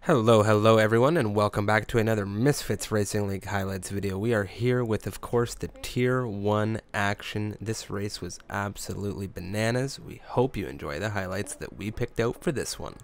Hello everyone, and welcome back to another Misfits Racing League highlights video. We are here with, of course, the Tier 1 action. This race was absolutely bananas. We hope you enjoy the highlights that we picked out for this one.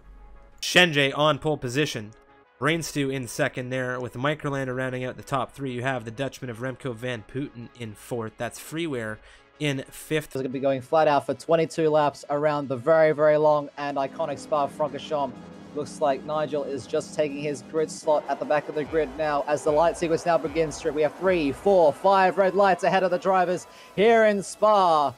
Shenjay on pole position. Brainstew in second there, with Microlander rounding out the top three. You have the Dutchman of Remco van Putten in fourth. That's Freeware in fifth. It's going to be going flat out for 22 laps around the very long and iconic Spa-Francorchamps. Looks like Nigel is just taking his grid slot at the back of the grid now as the light sequence now begins. We have 3, 4, 5 red lights ahead of the drivers here in Spa.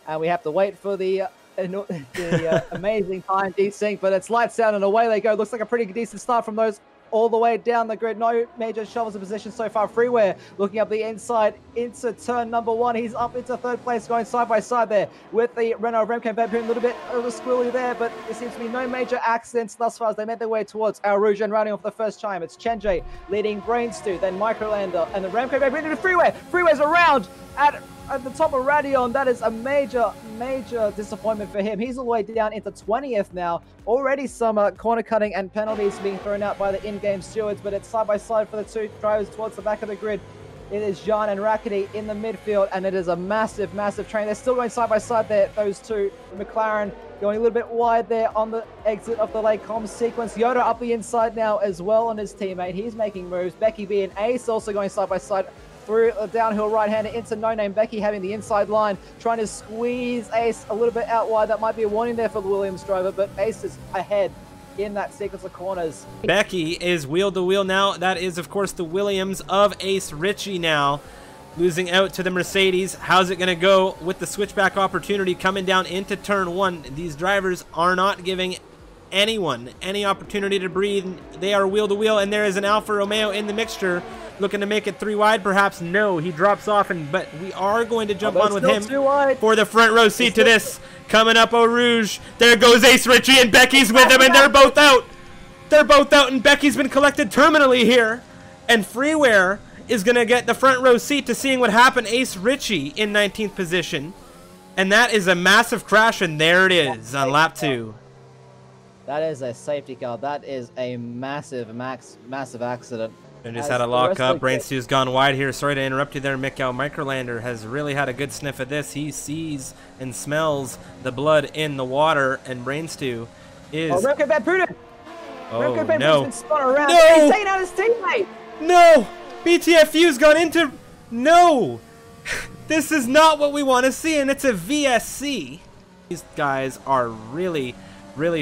And we have to wait for the amazing time desync, but it's lights down and away they go. Looks like a pretty decent start from those all the way down the grid. No major shovels of position so far. Freeware looking up the inside into turn number 1. He's up into third place, going side by side there with the Renault Remco van Putten. A little bit of a squirrely there, but there seems to be no major accidents thus far as they made their way towards Al Rouge and rounding off the first chime. It's Shenjay leading Brainstew, then Microlander, and the Remco van Putten to Freeware. Freeware's around at the top of Radion. That is a major disappointment for him. He's all the way down into 20th now. Already some corner cutting and penalties being thrown out by the in-game stewards, but it's side by side for the two drivers towards the back of the grid. It is Jean and Rackety in the midfield, and it is a massive train. They're still going side by side there, those two. McLaren going a little bit wide there on the exit of the late comms sequence. Yoda up the inside now as well on his teammate. He's making moves. Becky B and Ace also going side by side through a downhill right-hander into No Name. Becky having the inside line, trying to squeeze Ace a little bit out wide. That might be a warning there for the Williams driver, but Ace is ahead in that sequence of corners. Becky is wheel to wheel now. That is, of course, the Williams of Ace Ritchie now. Losing out to the Mercedes. How's it going to go with the switchback opportunity coming down into turn 1? These drivers are not giving anyone any opportunity to breathe. They are wheel to wheel, and there is an Alfa Romeo in the mixture. Looking to make it 3 wide, perhaps. No, he drops off, but we are going to jump on with him for the front row seat to this. Coming up, Eau Rouge. There goes Ace Ritchie, and Becky's with him, and they're both out. They're both out, and Becky's been collected terminally here. And Freeware is going to get the front row seat to seeing what happened. Ace Ritchie in 19th position. And that is a massive crash, and there it is on lap 2. That is a safety car. That is a massive accident. And just had a lock up. Brainstew's gone wide here. Sorry to interrupt you there, Mikkel. Microlander has really had a good sniff of this. He sees and smells the blood in the water, and Brainstew is... Oh, Remco van Putten! Remco van Putten's been spun around. No! He's taking out his teammate! No! BTFU's gone into... No! This is not what we want to see, and it's a VSC. These guys are really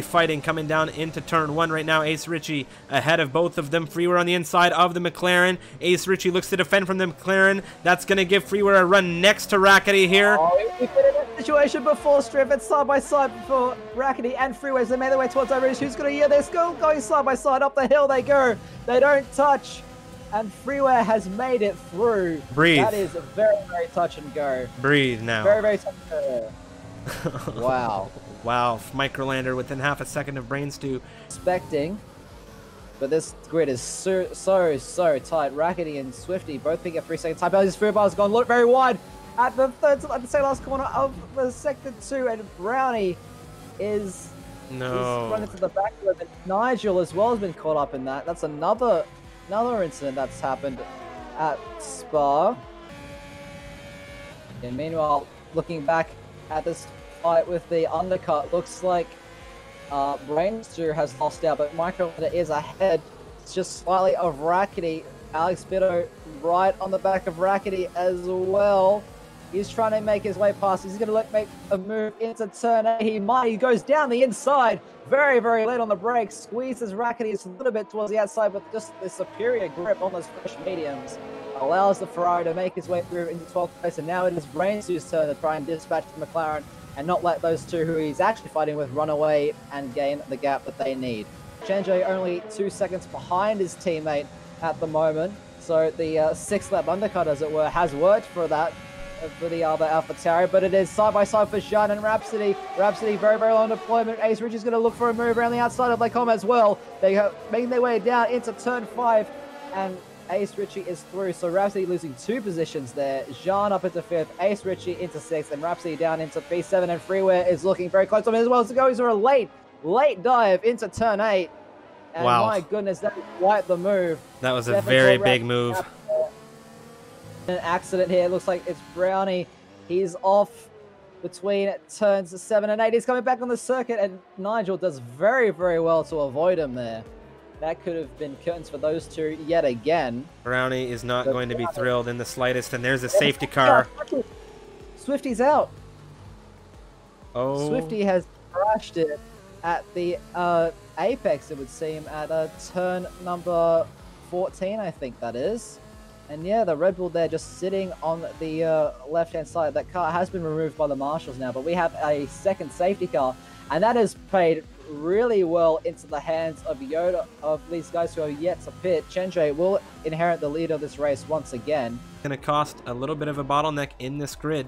fighting coming down into turn 1 right now. Ace Ritchie ahead of both of them. Freeware on the inside of the McLaren. Ace Ritchie looks to defend from the McLaren. That's going to give Freeware a run next to Rackety here. Oh, we've been in a situation before, Strip. It's side by side for Rackety and Freeware. They made their way towards Irish. Who's going to... Yeah, they're still going side by side. Up the hill they go. They don't touch. And Freeware has made it through. Breathe. That is a very touch and go. Breathe now. Very touch and go. Wow. Wow, Microlander within half a second of Brainstew. Expecting, but this grid is so tight. Rackety and Swifty both picking up 3 second time penalties. Freebar's gone look very wide at the second last corner of the sector 2, and Brownie is running to the back of it. Nigel as well has been caught up in that. That's another incident that's happened at Spa. And meanwhile, looking back at this fight with the undercut, looks like Brainstew has lost out, but Microlander is ahead. It's just slightly of Rackety. Alex Bitto right on the back of Rackety as well. He's trying to make his way past. He's going to make a move into turn 8. He goes down the inside very late on the brakes. Squeezes Rackety a little bit towards the outside, but just the superior grip on those fresh mediums allows the Ferrari to make his way through into 12th place. And now it is Brainstew's turn to try and dispatch the McLaren and not let those two who he's actually fighting with run away and gain the gap that they need. Shenjay only 2 seconds behind his teammate at the moment. So the 6th lap undercut, as it were, has worked for that, for the other AlphaTauri, but it is side by side for Jean and Rhapsody. Rhapsody very long deployment. Ace Ritchie's going to look for a move around the outside of Lecom as well. They are making their way down into turn 5, and Ace Ritchie is through. So Rhapsody losing 2 positions there. Jean up into 5th, Ace Ritchie into 6th, and Rhapsody down into P7, and Freeware is looking very close to him as well. So goes for a late dive into turn 8. And Wow. my goodness, that is quite the move. That was a Definitely very got big wrapped move. up. An accident here. It looks like it's Brownie. He's off between turns 7 and 8. He's coming back on the circuit, and Nigel does very, very well to avoid him there. That could have been curtains for those two yet again. Brownie is not going to be thrilled in the slightest, and there's a safety car. Swifty's out. Oh. Swifty has crashed it at the apex, it would seem, at turn number 14, I think that is. And yeah, the Red Bull there just sitting on the left-hand side. That car has been removed by the marshals now, but we have a second safety car, and that has played really well into the hands of Yoda, of these guys who are yet to pit. Chenjay will inherit the lead of this race once again. Going to cost a little bit of a bottleneck in this grid,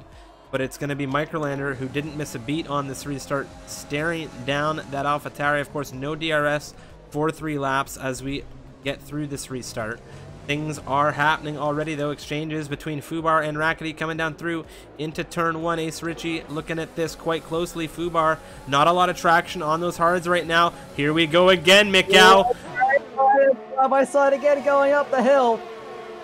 but it's going to be Microlander, who didn't miss a beat on this restart, staring down that AlphaTauri. Of course, no DRS for 3 laps as we get through this restart. Things are happening already, though. Exchanges between Fubar and Rackety coming down through into turn 1. Ace Richie looking at this quite closely. Fubar, not a lot of traction on those hards right now. Here we go again, Mikau. Side by side again, going up the hill.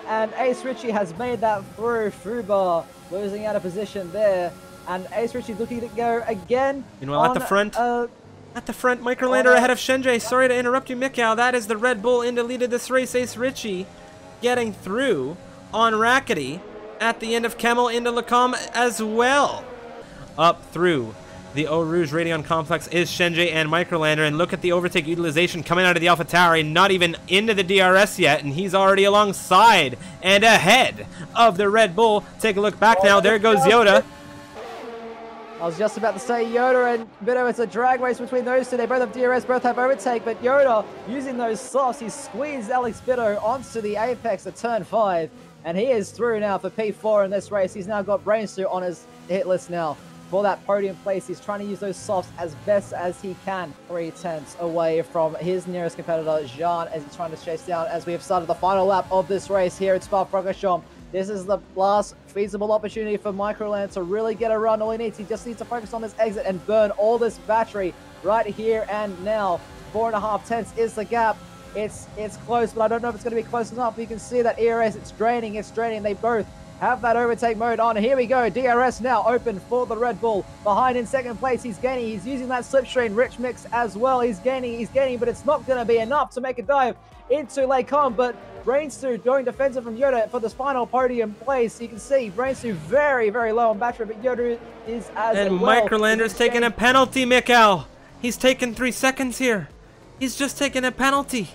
And Ace Richie has made that through. Fubar losing out of position there. And Ace Richie looking to go again. Meanwhile, at the front, Microlander ahead of Shenjay. Sorry to interrupt you, Mikau. That is the Red Bull in the lead of this race. Ace Richie getting through on Rackety at the end of Kemmel into Lacombe as well. Up through the Eau Rouge Radeon Complex is Shenjay and Microlander, and look at the overtake utilization coming out of the AlphaTauri, not even into the DRS yet, and he's already alongside and ahead of the Red Bull. Take a look back now. There goes Yoda. I was just about to say Yoda and Bido. It's a drag race between those two. They both have DRS, both have overtake, but Yoda, using those softs, he squeezed Alex Bido onto the apex at turn 5, and he is through now for P4 in this race. He's now got Brainster on his hit list now for that podium place. He's trying to use those softs as best as he can. 3/10 away from his nearest competitor, Jean, as he's trying to chase down as we have started the final lap of this race here at Spa-Francorchamps. This is the last feasible opportunity for Microland to really get a run. All he just needs to focus on this exit and burn all this battery right here and now. 4.5 tenths is the gap. It's close, but I don't know if it's going to be close enough. You can see that ERS, it's draining. They both have that overtake mode on. Here we go. DRS now open for the Red Bull. Behind in second place, he's gaining. He's using that slipstream. Rich Mix as well. He's gaining, but it's not going to be enough to make a dive into Lacombe, but Brainstu going defensive from Yoda for this final podium place. You can see Brainstu very, very low on battery, but Yoda is as well. And Microlander's taking a penalty, Mikau. He's taking 3 seconds here. He's just taking a penalty.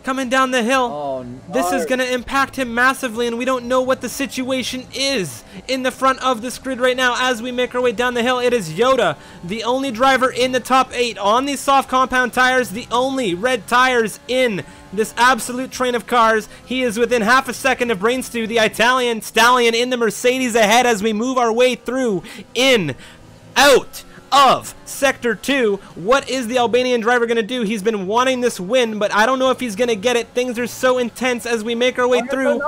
Coming down the hill. Oh, no. This is going to impact him massively, and we don't know what the situation is in the front of this grid right now as we make our way down the hill. It is Yoda, the only driver in the top 8 on these soft compound tires, the only red tires in this absolute train of cars. He is within half a second of Brainstu, the Italian stallion, in the Mercedes ahead as we move our way through out of Sector 2. What is the Albanian driver going to do? He's been wanting this win, but I don't know if he's going to get it. Things are so intense as we make our way through.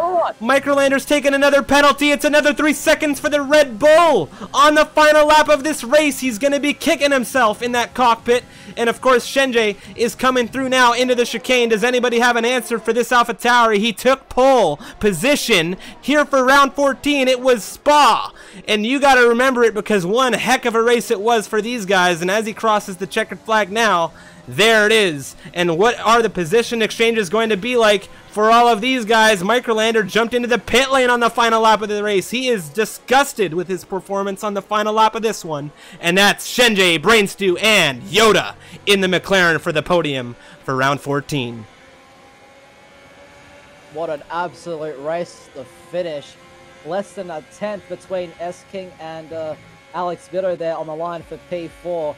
Microlander's taking another penalty. It's another 3 seconds for the Red Bull. On the final lap of this race, he's going to be kicking himself in that cockpit. And of course, Shenjay is coming through now into the chicane. Does anybody have an answer for this AlphaTauri? He took pole position here for round 14. It was Spa. And you got to remember it, because one heck of a race it was for these guys. And as he crosses the checkered flag now, there it is. And what are the position exchanges going to be like for all of these guys? Microlander jumped into the pit lane on the final lap of the race. He is disgusted with his performance on the final lap of this one. And that's Shenjay, Brainstu, and Yoda in the McLaren for the podium for round 14. What an absolute race to finish. Less than a tenth between S King and Alex Bido there on the line for P4.